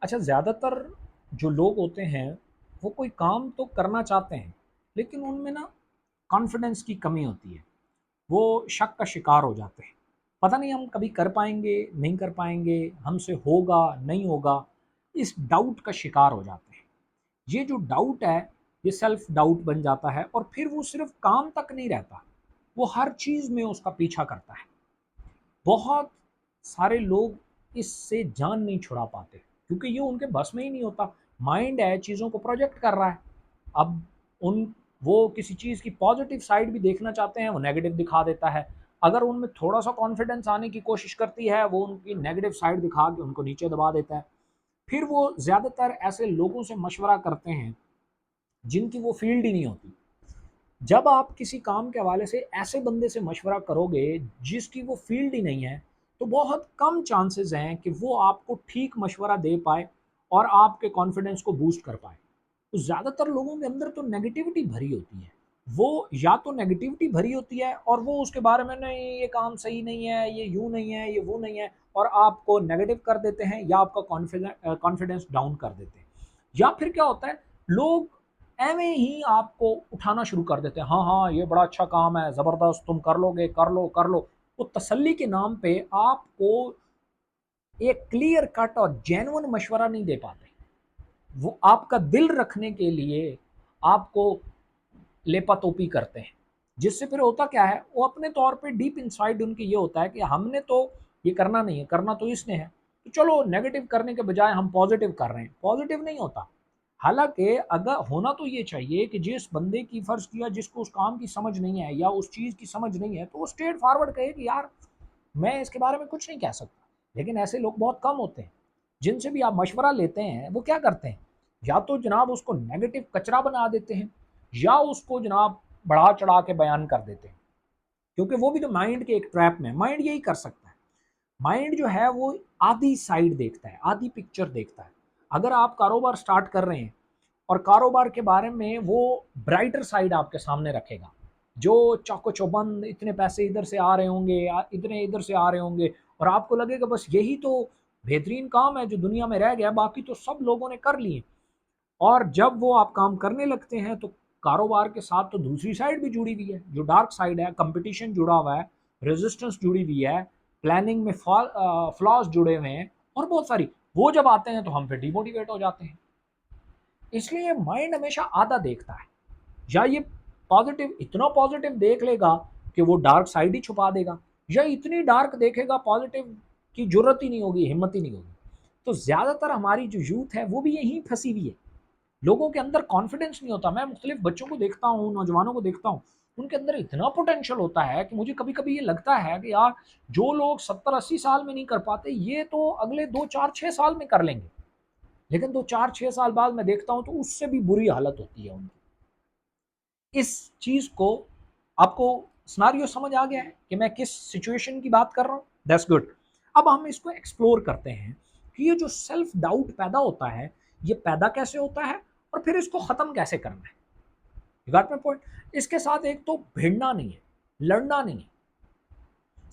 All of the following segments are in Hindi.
अच्छा, ज़्यादातर जो लोग होते हैं, वो कोई काम तो करना चाहते हैं, लेकिन उनमें ना कॉन्फिडेंस की कमी होती है। वो शक का शिकार हो जाते हैं। पता नहीं हम कभी कर पाएँगे, नहीं कर पाएँगे, हमसे होगा, नहीं होगा, इस डाउट का शिकार हो जाते हैं। ये जो डाउट है, ये सेल्फ डाउट बन जाता है और फिर वो सिर्फ़ काम तक नहीं रहता, वो हर चीज़ में उसका पीछा करता है। बहुत सारे लोग इससे जान नहीं छुड़ा पाते क्योंकि ये उनके बस में ही नहीं होता। माइंड है, चीज़ों को प्रोजेक्ट कर रहा है। अब उन वो किसी चीज़ की पॉजिटिव साइड भी देखना चाहते हैं, वो नेगेटिव दिखा देता है। अगर उनमें थोड़ा-सा कॉन्फिडेंस आने की कोशिश करती है, वो उनकी नेगेटिव साइड दिखा के उनको नीचे दबा देता है। फिर वो ज़्यादातर ऐसे लोगों से मशवरा करते हैं, जिनकी वो फ़ील्ड ही नहीं होती। जब आप किसी काम के हवाले से ऐसे बंदे से मशवरा करोगे जिसकी वो फील्ड ही नहीं है, तो बहुत कम चांसेस हैं कि वो आपको ठीक मशवरा दे पाए और आपके कॉन्फिडेंस को बूस्ट कर पाए। तो ज़्यादातर लोगों के अंदर तो नेगेटिविटी भरी होती है। वो या तो नेगेटिविटी भरी होती है और वो उसके बारे में नहीं, ये काम सही नहीं है, ये यूँ नहीं है, ये वो नहीं है, और आपको नेगेटिव कर देते हैं या आपका कॉन्फिडेंस डाउन कर देते हैं। या फिर क्या होता है, लोग ऐवें ही आपको उठाना शुरू कर देते हैं, हाँ हाँ ये बड़ा अच्छा काम है, ज़बरदस्त, तुम कर लोगे, कर लो कर लो। वो तसल्ली के नाम पे आपको एक क्लियर कट और जेन्युइन मशवरा नहीं दे पाते। वो आपका दिल रखने के लिए आपको लेपातोपी करते हैं, जिससे फिर होता क्या है, वो अपने तौर पे डीप इनसाइड उनके ये होता है कि हमने तो ये करना नहीं है, करना तो इसने है, तो चलो नेगेटिव करने के बजाय हम पॉजिटिव कर रहे हैं। पॉजिटिव नहीं होता। हालांकि अगर होना तो ये चाहिए कि जिस बंदे की, फर्ज किया, जिसको उस काम की समझ नहीं है या उस चीज़ की समझ नहीं है, तो वो स्ट्रेट फॉरवर्ड कहे कि यार मैं इसके बारे में कुछ नहीं कह सकता। लेकिन ऐसे लोग बहुत कम होते हैं। जिनसे भी आप मशवरा लेते हैं, वो क्या करते हैं, या तो जनाब उसको नेगेटिव कचरा बना देते हैं, या उसको जनाब बढ़ा चढ़ा के बयान कर देते हैं। क्योंकि वो भी तो माइंड के एक ट्रैप में, माइंड यही कर सकता है। माइंड जो है वो आधी साइड देखता है, आधी पिक्चर देखता है। अगर आप कारोबार स्टार्ट कर रहे हैं और कारोबार के बारे में वो ब्राइटर साइड आपके सामने रखेगा, जो चाको चौबंद इतने पैसे इधर से आ रहे होंगे, इतने इधर से आ रहे होंगे, और आपको लगेगा बस यही तो बेहतरीन काम है जो दुनिया में रह गया, बाकी तो सब लोगों ने कर लिए। और जब वो आप काम करने लगते हैं तो कारोबार के साथ तो दूसरी साइड भी जुड़ी हुई है, जो डार्क साइड है, कंपटीशन जुड़ा हुआ है, रेजिस्टेंस जुड़ी हुई है, प्लानिंग में फ्लॉज जुड़े हुए हैं, और बहुत सारी। वो जब आते हैं तो हम फिर डिमोटिवेट हो जाते हैं। इसलिए माइंड हमेशा आधा देखता है। या ये पॉजिटिव, इतना पॉजिटिव देख लेगा कि वो डार्क साइड ही छुपा देगा, या इतनी डार्क देखेगा पॉजिटिव की जरूरत ही नहीं होगी, हिम्मत ही नहीं होगी। तो ज्यादातर हमारी जो यूथ है वो भी यहीं फंसी हुई है। लोगों के अंदर कॉन्फिडेंस नहीं होता। मैं मुख्तलिफ बच्चों को देखता हूँ, नौजवानों को देखता हूँ, उनके अंदर इतना पोटेंशियल होता है कि मुझे कभी कभी ये लगता है कि यार, जो लोग 70-80 साल में नहीं कर पाते, ये तो अगले 2-4-6 साल में कर लेंगे। लेकिन 2-4-6 साल बाद मैं देखता हूँ तो उससे भी बुरी हालत होती है उनकी। इस चीज को आपको सिनेरियो समझ आ गया है कि मैं किस सिचुएशन की बात कर रहा हूँ? That's good. अब हम इसको एक्सप्लोर करते हैं कि ये जो सेल्फ डाउट पैदा होता है, ये पैदा कैसे होता है और फिर इसको खत्म कैसे करना है। You got my point? इसके साथ एक तो भिड़ना नहीं है, लड़ना नहीं है।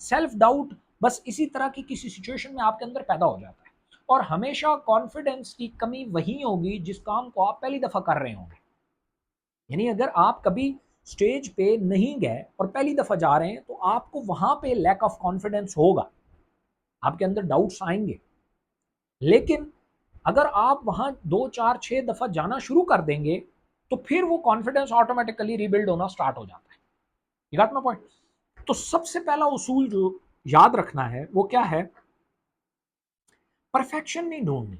सेल्फ डाउट बस इसी तरह की किसी सिचुएशन में आपके अंदर पैदा हो जाता है, और हमेशा कॉन्फिडेंस की कमी वही होगी जिस काम को आप पहली दफा कर रहे होंगे। यानी अगर आप कभी स्टेज पे नहीं गए और पहली दफा जा रहे हैं, तो आपको वहां पे लैक ऑफ कॉन्फिडेंस होगा, आपके अंदर डाउट्स आएंगे। लेकिन अगर आप वहां 2-4-6 दफा जाना शुरू कर देंगे, तो फिर वो कॉन्फिडेंस ऑटोमेटिकली रिबिल्ड होना स्टार्ट हो जाता है। You got my point? तो सबसे पहला उसूल जो याद रखना है वो क्या है, परफेक्शन नहीं ढूंढनी।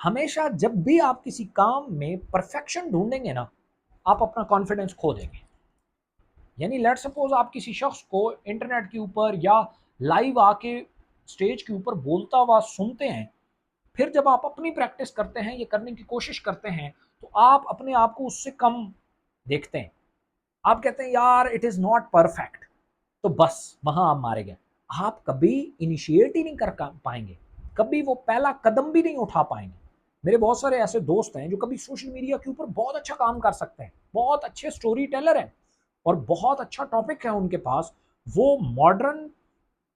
हमेशा जब भी आप किसी काम में परफेक्शन ढूंढेंगे ना, आप अपना कॉन्फिडेंस खो देंगे। यानी लेट सपोज आप किसी शख्स को इंटरनेट के ऊपर या लाइव आके स्टेज के ऊपर बोलता हुआ सुनते हैं, फिर जब आप अपनी प्रैक्टिस करते हैं, ये करने की कोशिश करते हैं, तो आप अपने आप को उससे कम देखते हैं। आप कहते हैं यार इट इज नॉट परफेक्ट, तो बस वहां आप मारे गए। आप कभी इनिशिएट ही नहीं कर पाएंगे, कभी वो पहला कदम भी नहीं उठा पाएंगे। मेरे बहुत सारे ऐसे दोस्त हैं जो कभी सोशल मीडिया के ऊपर बहुत अच्छा काम कर सकते हैं, बहुत अच्छे स्टोरी टेलर हैं, और बहुत अच्छा टॉपिक है उनके पास। वो मॉडर्न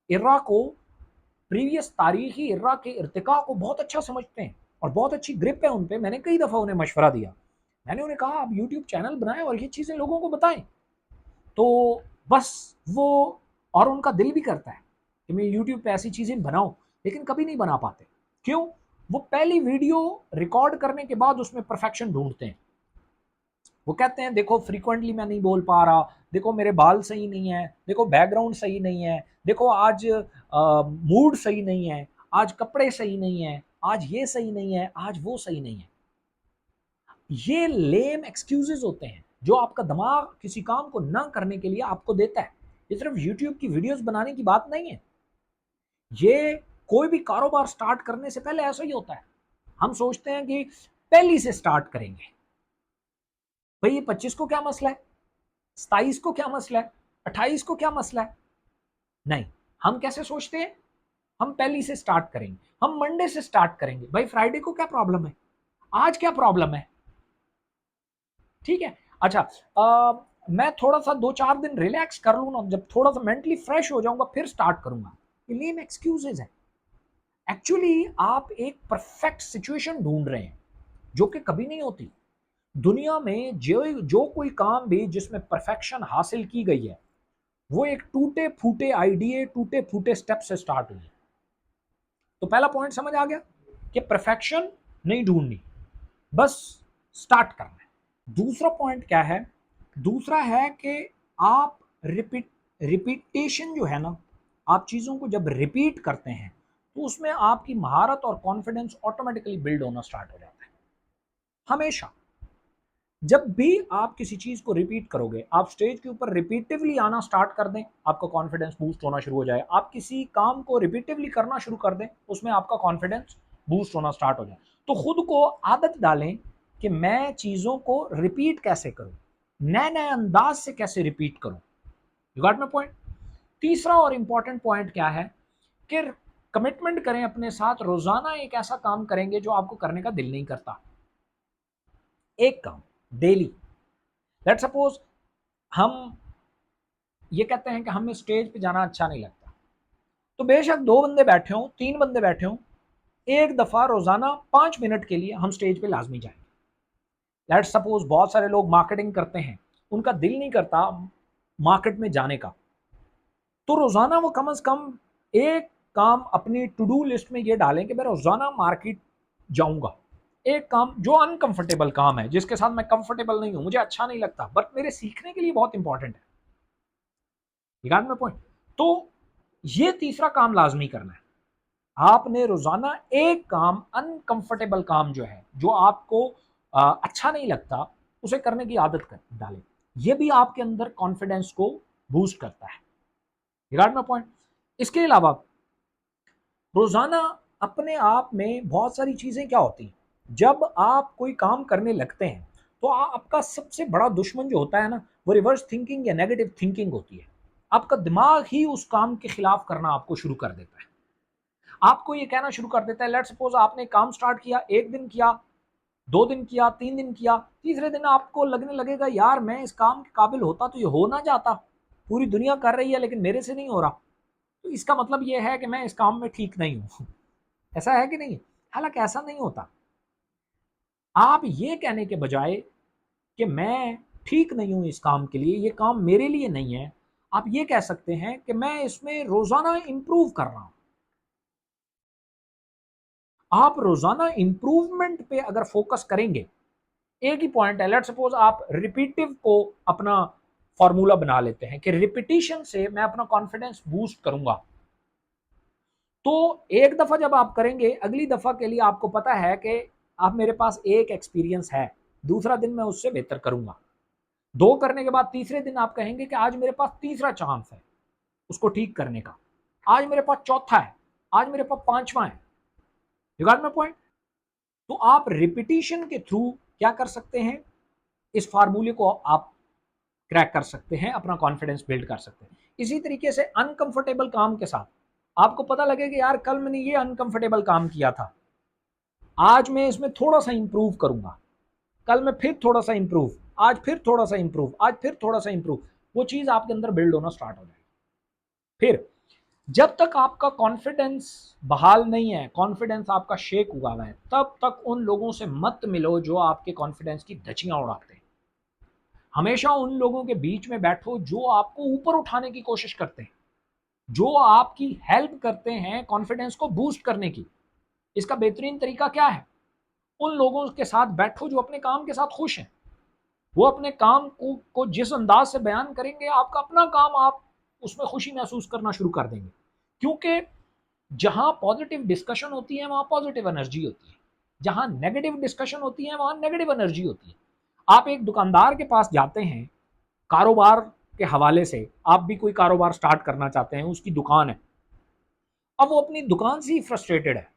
इरा को प्रीवियस तारीखी इर्रा के इर्तिका को बहुत अच्छा समझते हैं और बहुत अच्छी ग्रिप है उन पे। मैंने कई दफ़ा उन्हें मशवरा दिया, मैंने उन्हें कहा आप यूट्यूब चैनल बनाएं और ये चीज़ें लोगों को बताएं। तो बस वो, और उनका दिल भी करता है कि मैं यूट्यूब पे ऐसी चीज़ें बनाऊं, लेकिन कभी नहीं बना पाते। क्यों? वो पहली वीडियो रिकॉर्ड करने के बाद उसमें परफेक्शन ढूंढते हैं। वो कहते हैं देखो फ्रीक्वेंटली मैं नहीं बोल पा रहा, देखो मेरे बाल सही नहीं है, देखो बैकग्राउंड सही नहीं है, देखो आज मूड सही नहीं है, आज कपड़े सही नहीं है, आज ये सही नहीं है, आज वो सही नहीं है। ये लेम एक्सक्यूजेस होते हैं जो आपका दिमाग किसी काम को ना करने के लिए आपको देता है। ये सिर्फ यूट्यूब की वीडियोस बनाने की बात नहीं है, ये कोई भी कारोबार स्टार्ट करने से पहले ऐसा ही होता है। हम सोचते हैं कि पहली से स्टार्ट करेंगे। भाई ये 25 को क्या मसला है, 27 को क्या मसला है, 28 को क्या मसला है? नहीं, हम कैसे सोचते हैं, हम पहली से स्टार्ट करेंगे, हम मंडे से स्टार्ट करेंगे। भाई फ्राइडे को क्या प्रॉब्लम है, आज क्या प्रॉब्लम है? ठीक है। अच्छा, मैं थोड़ा सा 2-4 दिन रिलैक्स कर लूँ ना, जब थोड़ा सा मेंटली फ्रेश हो जाऊंगा फिर स्टार्ट करूंगा। ये लेम एक्सक्यूजेज है। एक्चुअली आप एक परफेक्ट सिचुएशन ढूंढ रहे हैं जो कि कभी नहीं होती दुनिया में। जो जो कोई काम भी जिसमें परफेक्शन हासिल की गई है वो एक टूटे फूटे आइडिया, टूटे फूटे स्टेप से स्टार्ट हुई है। तो पहला पॉइंट समझ आ गया कि परफेक्शन नहीं ढूंढनी, बस स्टार्ट करना है। दूसरा पॉइंट क्या है? दूसरा है कि आप रिपीटेशन जो है ना, आप चीज़ों को जब रिपीट करते हैं तो उसमें आपकी महारत और कॉन्फिडेंस ऑटोमेटिकली बिल्ड होना स्टार्ट हो जाता है। हमेशा जब भी आप किसी चीज़ को रिपीट करोगे, आप स्टेज के ऊपर रिपीटिवली आना स्टार्ट कर दें, आपका कॉन्फिडेंस बूस्ट होना शुरू हो जाए। आप किसी काम को रिपीटिवली करना शुरू कर दें, उसमें आपका कॉन्फिडेंस बूस्ट होना स्टार्ट हो जाए। तो खुद को आदत डालें कि मैं चीज़ों को रिपीट कैसे करूं, नए नए अंदाज से कैसे रिपीट करूं। You got my point? तीसरा और इंपॉर्टेंट पॉइंट क्या है कि कमिटमेंट करें अपने साथ, रोजाना एक ऐसा काम करेंगे जो आपको करने का दिल नहीं करता। एक काम डेली। लेट सपोज हम ये कहते हैं कि हमें स्टेज पे जाना अच्छा नहीं लगता, तो बेशक 2 बंदे बैठे हों, 3 बंदे बैठे हों, एक दफा रोजाना 5 मिनट के लिए हम स्टेज पे लाजमी जाएंगे। लेट सपोज बहुत सारे लोग मार्केटिंग करते हैं, उनका दिल नहीं करता मार्केट में जाने का, तो रोजाना वो कम से कम एक काम अपनी टू डू लिस्ट में ये डालें कि मैं रोजाना मार्केट जाऊंगा। एक काम जो अनकंफर्टेबल काम है, जिसके साथ मैं कंफर्टेबल नहीं हूं, मुझे अच्छा नहीं लगता, बट मेरे सीखने के लिए बहुत इंपॉर्टेंट है। निकाल में पॉइंट। तो ये तीसरा काम लाजमी करना है। आपने रोजाना एक काम, अनकंफर्टेबल काम जो है, जो आपको अच्छा नहीं लगता, उसे करने की आदत कर डालें। ये भी आपके अंदर कॉन्फिडेंस को बूस्ट करता है। निकाल में पॉइंट। इसके अलावा रोजाना अपने आप में बहुत सारी चीजें क्या होती हैं, जब आप कोई काम करने लगते हैं तो आपका सबसे बड़ा दुश्मन जो होता है ना, वो रिवर्स थिंकिंग या नेगेटिव थिंकिंग होती है। आपका दिमाग ही उस काम के खिलाफ करना आपको शुरू कर देता है। आपको ये कहना शुरू कर देता है, लेट सपोज आपने काम स्टार्ट किया, 1 दिन किया, 2 दिन किया, 3 दिन किया, तीसरे दिन आपको लगने लगेगा यार मैं इस काम के काबिल होता तो ये हो ना जाता, पूरी दुनिया कर रही है लेकिन मेरे से नहीं हो रहा, तो इसका मतलब ये है कि मैं इस काम में ठीक नहीं हूं। ऐसा है कि नहीं? हालांकि ऐसा नहीं होता। आप ये कहने के बजाय कि मैं ठीक नहीं हूं इस काम के लिए, ये काम मेरे लिए नहीं है, आप ये कह सकते हैं कि मैं इसमें रोजाना इंप्रूव कर रहा हूं। आप रोजाना इंप्रूवमेंट पे अगर फोकस करेंगे, एक ही पॉइंट है, लेट सपोज आप रिपीटिव को अपना फॉर्मूला बना लेते हैं कि रिपीटिशन से मैं अपना कॉन्फिडेंस बूस्ट करूंगा, तो एक दफा जब आप करेंगे, अगली दफा के लिए आपको पता है कि आप मेरे पास एक एक्सपीरियंस है, दूसरा दिन मैं उससे बेहतर करूंगा। 2 करने के बाद तीसरे दिन आप कहेंगे कि आज मेरे पास तीसरा चांस है उसको ठीक करने का, आज मेरे पास चौथा है, आज मेरे पास पांचवा है। You got my point? तो आप रिपीटिशन के थ्रू क्या कर सकते हैं, इस फार्मूले को आप क्रैक कर सकते हैं, अपना कॉन्फिडेंस बिल्ड कर सकते हैं। इसी तरीके से अनकंफर्टेबल काम के साथ आपको पता लगे कि यार कल मैंने ये अनकंफर्टेबल काम किया था, आज मैं इसमें थोड़ा सा इंप्रूव करूंगा, कल मैं फिर थोड़ा सा इंप्रूव, आज फिर थोड़ा सा इंप्रूव, आज फिर थोड़ा सा इंप्रूव, वो चीज आपके अंदर बिल्ड होना स्टार्ट हो जाएगी। फिर जब तक आपका कॉन्फिडेंस बहाल नहीं है, कॉन्फिडेंस आपका शेक हुआ है, तब तक उन लोगों से मत मिलो जो आपके कॉन्फिडेंस की धज्जियां उड़ाते हैं। हमेशा उन लोगों के बीच में बैठो जो आपको ऊपर उठाने की कोशिश करते हैं, जो आपकी हेल्प करते हैं कॉन्फिडेंस को बूस्ट करने की। इसका बेहतरीन तरीका क्या है? उन लोगों के साथ बैठो जो अपने काम के साथ खुश हैं। वो अपने काम को जिस अंदाज से बयान करेंगे, आपका अपना काम, आप उसमें खुशी महसूस करना शुरू कर देंगे। क्योंकि जहां पॉजिटिव डिस्कशन होती है वहां पॉजिटिव एनर्जी होती है, जहां नेगेटिव डिस्कशन होती है वहां नेगेटिव एनर्जी होती है। आप एक दुकानदार के पास जाते हैं कारोबार के हवाले से, आप भी कोई कारोबार स्टार्ट करना चाहते हैं, उसकी दुकान है, अब वो अपनी दुकान से ही फ्रस्ट्रेटेड है।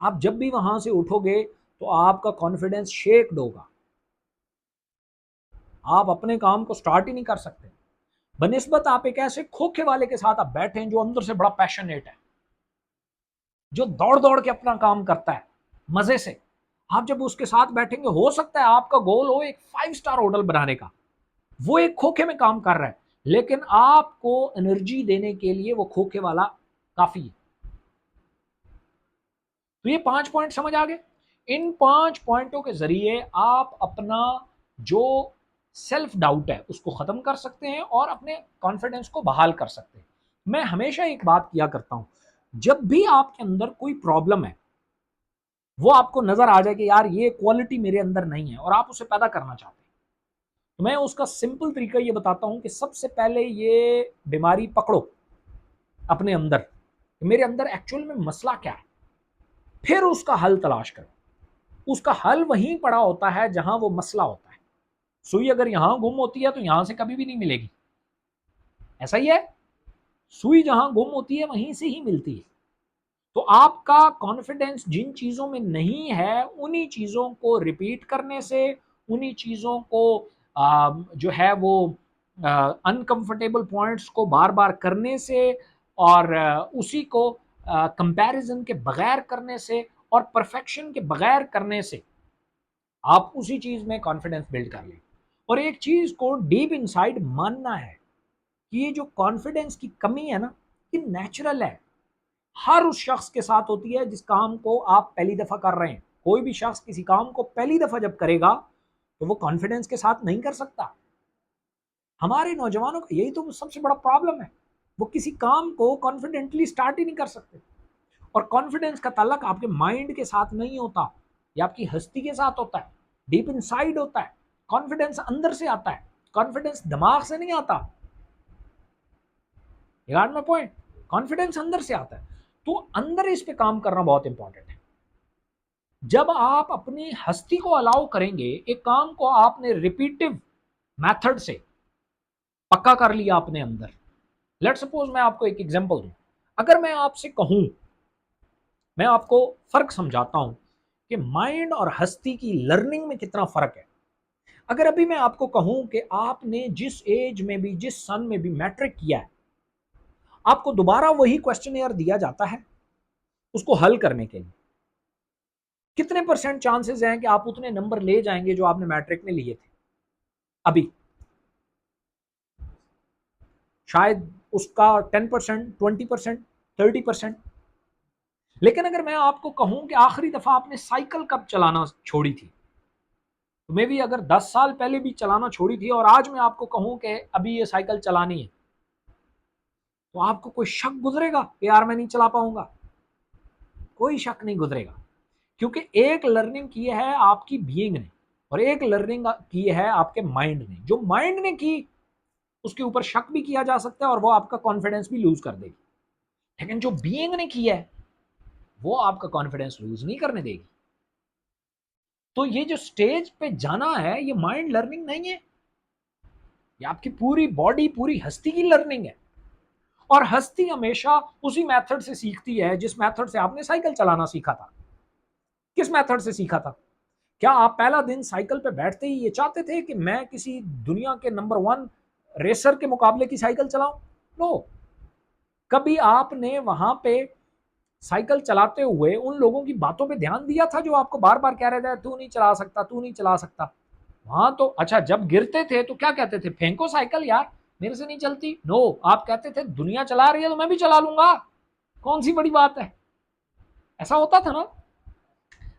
आप जब भी वहां से उठोगे तो आपका कॉन्फिडेंस शेक्ड होगा, आप अपने काम को स्टार्ट ही नहीं कर सकते। बनिस्बत आप एक ऐसे खोखे वाले के साथ आप बैठे हैं जो अंदर से बड़ा पैशनेट है, जो दौड़ दौड़ के अपना काम करता है मजे से। आप जब उसके साथ बैठेंगे, हो सकता है आपका गोल हो एक 5 स्टार होटल बनाने का, वो एक खोखे में काम कर रहा है, लेकिन आपको एनर्जी देने के लिए वो खोखे वाला काफी है। तो ये 5 पॉइंट समझ आ गए। इन 5 पॉइंटों के जरिए आप अपना जो सेल्फ डाउट है उसको खत्म कर सकते हैं और अपने कॉन्फिडेंस को बहाल कर सकते हैं। मैं हमेशा एक बात किया करता हूं, जब भी आपके अंदर कोई प्रॉब्लम है, वो आपको नजर आ जाए कि यार ये क्वालिटी मेरे अंदर नहीं है और आप उसे पैदा करना चाहते हैं, तो मैं उसका सिंपल तरीका ये बताता हूं कि सबसे पहले ये बीमारी पकड़ो अपने अंदर, मेरे अंदर एक्चुअल में मसला क्या है, फिर उसका हल तलाश करो। उसका हल वहीं पड़ा होता है जहां वो मसला होता है। सुई अगर यहां गुम होती है तो यहां से कभी भी नहीं मिलेगी, ऐसा ही है। सुई जहां गुम होती है वहीं से ही मिलती है। तो आपका कॉन्फिडेंस जिन चीजों में नहीं है, उन्हीं चीजों को रिपीट करने से, उन्हीं चीजों को जो है वो अनकंफर्टेबल पॉइंट्स को बार बार करने से, और उसी को कंपैरिजन के बगैर करने से और परफेक्शन के बगैर करने से आप उसी चीज में कॉन्फिडेंस बिल्ड कर लें। और एक चीज को डीप इनसाइड मानना है कि ये जो कॉन्फिडेंस की कमी है ना, ये नेचुरल है, हर उस शख्स के साथ होती है जिस काम को आप पहली दफा कर रहे हैं। कोई भी शख्स किसी काम को पहली दफा जब करेगा तो वो कॉन्फिडेंस के साथ नहीं कर सकता। हमारे नौजवानों का यही तो सबसे बड़ा प्रॉब्लम है, वो किसी काम को कॉन्फिडेंटली स्टार्ट ही नहीं कर सकते। और कॉन्फिडेंस का ताल्लुक आपके माइंड के साथ नहीं होता, ये आपकी हस्ती के साथ होता है, डीप इनसाइड होता है। कॉन्फिडेंस अंदर से आता है, कॉन्फिडेंस दिमाग से नहीं आता। याद में पॉइंट, कॉन्फिडेंस अंदर से आता है। तो अंदर इस पे काम करना बहुत इंपॉर्टेंट है। जब आप अपनी हस्ती को अलाउ करेंगे, एक काम को आपने रिपीटिव मेथड से पक्का कर लिया अपने अंदर। लेट सपोज मैं आपको एक एग्जांपल दूं, अगर मैं आपसे कहूं, मैं आपको फर्क समझाता हूं कि माइंड और हस्ती की लर्निंग में कितना फर्क है। अगर अभी मैं आपको कहूं कि आपने जिस एज में भी, जिस सन में भी मैट्रिक किया है, आपको दोबारा वही क्वेश्चन दिया जाता है उसको हल करने के लिए, कितने परसेंट चांसेस हैं कि आप उतने नंबर ले जाएंगे जो आपने मैट्रिक में लिए थे? अभी शायद उसका 10%, 20%, 30%। लेकिन अगर मैं आपको कहूं कि आखिरी दफा आपने साइकिल कब चलाना छोड़ी थी, तो मे भी अगर 10 साल पहले भी चलाना छोड़ी थी और आज मैं आपको कहूं कि अभी ये साइकिल चलानी है, तो आपको कोई शक गुजरेगा कि यार मैं नहीं चला पाऊंगा? कोई शक नहीं गुजरेगा, क्योंकि एक लर्निंग की है आपकी बीइंग ने और एक लर्निंग की है आपके माइंड ने। जो माइंड ने की उसके ऊपर शक भी किया जा सकता है और वो आपका कॉन्फिडेंस भी लूज कर देगी, लेकिन जो बीइंग ने किया है वो आपका कॉन्फिडेंस लूज नहीं करने देगी। तो ये जो स्टेज पे जाना है, ये माइंड लर्निंग नहीं है, ये आपकी पूरी बॉडी, पूरी हस्ती की लर्निंग है। और हस्ती हमेशा उसी मेथड से सीखती है जिस मेथड से आपने साइकिल चलाना सीखा था। किस मेथड से सीखा था? क्या आप पहला दिन साइकिल पे बैठते ही ये चाहते थे कि मैं किसी दुनिया के नंबर 1 रेसर के मुकाबले की साइकिल चलाऊं? नो। कभी आपने वहां पे साइकिल चलाते हुए उन लोगों की बातों पे ध्यान दिया था जो आपको बार बार कह रहे थे तू नहीं चला सकता, तू नहीं चला सकता? वहां तो अच्छा, जब गिरते थे तो क्या कहते थे? फेंको साइकिल यार, मेरे से नहीं चलती। नो, आप कहते थे दुनिया चला रही है तो मैं भी चला लूंगा, कौन सी बड़ी बात है, ऐसा होता था ना।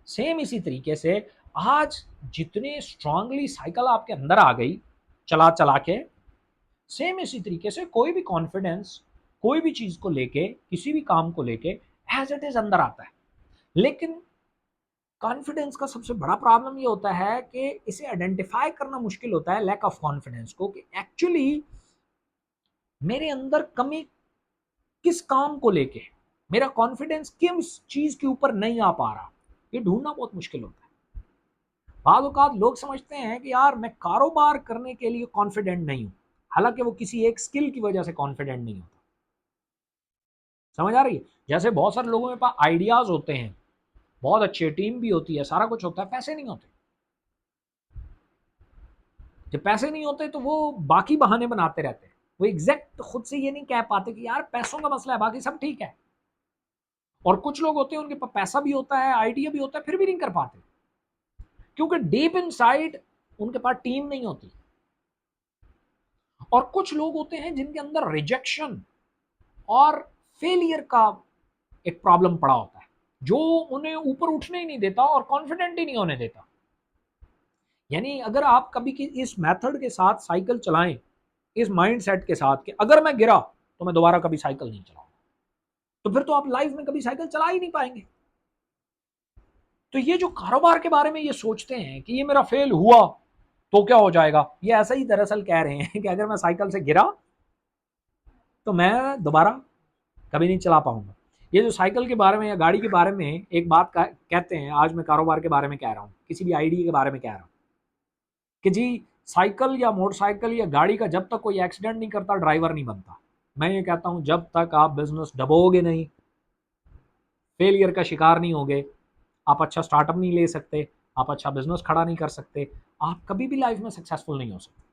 सेम इसी तरीके से आज जितने स्ट्रांगली साइकिल आपके अंदर आ गई चला चला के, सेम इसी तरीके से कोई भी कॉन्फिडेंस कोई भी चीज को लेके, किसी भी काम को लेके एज इट इज अंदर आता है। लेकिन कॉन्फिडेंस का सबसे बड़ा प्रॉब्लम ये होता है कि इसे आइडेंटिफाई करना मुश्किल होता है, लैक ऑफ कॉन्फिडेंस को, कि एक्चुअली मेरे अंदर कमी किस काम को लेके, मेरा कॉन्फिडेंस किस चीज के ऊपर नहीं आ पा रहा, ये ढूंढना बहुत मुश्किल होता है। बाद औकात लोग समझते हैं कि यार मैं कारोबार करने के लिए कॉन्फिडेंट नहीं हूं, हालांकि वो किसी एक स्किल की वजह से कॉन्फिडेंट नहीं होता। समझ आ रही है? जैसे बहुत सारे लोगों के पास आइडियाज होते हैं, बहुत अच्छी टीम भी होती है, सारा कुछ होता है, पैसे नहीं होते। जब पैसे नहीं होते तो वो बाकी बहाने बनाते रहते हैं, वो एग्जैक्ट खुद से ये नहीं कह पाते कि यार पैसों का मसला है, बाकी सब ठीक है। और कुछ लोग होते हैं उनके पास पैसा भी होता है, आइडिया भी होता है, फिर भी नहीं कर पाते, क्योंकि डीप इनसाइड उनके पास टीम नहीं होती। और कुछ लोग होते हैं जिनके अंदर रिजेक्शन और फेलियर का एक प्रॉब्लम पड़ा होता है, जो उन्हें ऊपर उठने ही नहीं देता और कॉन्फिडेंट ही नहीं होने देता। यानी अगर आप कभी की इस मेथड के साथ साइकिल चलाएं, इस माइंडसेट के साथ कि अगर मैं गिरा तो मैं दोबारा कभी साइकिल नहीं चलाऊंगा, तो फिर तो आप लाइफ में कभी साइकिल चला ही नहीं पाएंगे। तो ये जो कारोबार के बारे में ये सोचते हैं कि ये मेरा फेल हुआ तो क्या हो जाएगा, ये ऐसा ही दरअसल कह रहे हैं कि अगर मैं साइकिल से गिरा तो मैं दोबारा कभी नहीं चला पाऊंगा। ये जो साइकिल के बारे में या गाड़ी के बारे में एक बात कहते हैं, आज मैं कारोबार के बारे में कह रहा हूँ, किसी भी आइडिया के बारे में कह रहा हूँ कि जी साइकिल या मोटरसाइकिल या गाड़ी का जब तक कोई एक्सीडेंट नहीं करता ड्राइवर नहीं बनता। मैं ये कहता हूँ जब तक आप बिजनेस डबोगे नहीं, फेलियर का शिकार नहीं होगे, आप अच्छा स्टार्टअप नहीं ले सकते, आप अच्छा बिजनेस खड़ा नहीं कर सकते, आप कभी भी लाइफ में सक्सेसफुल नहीं हो सकते।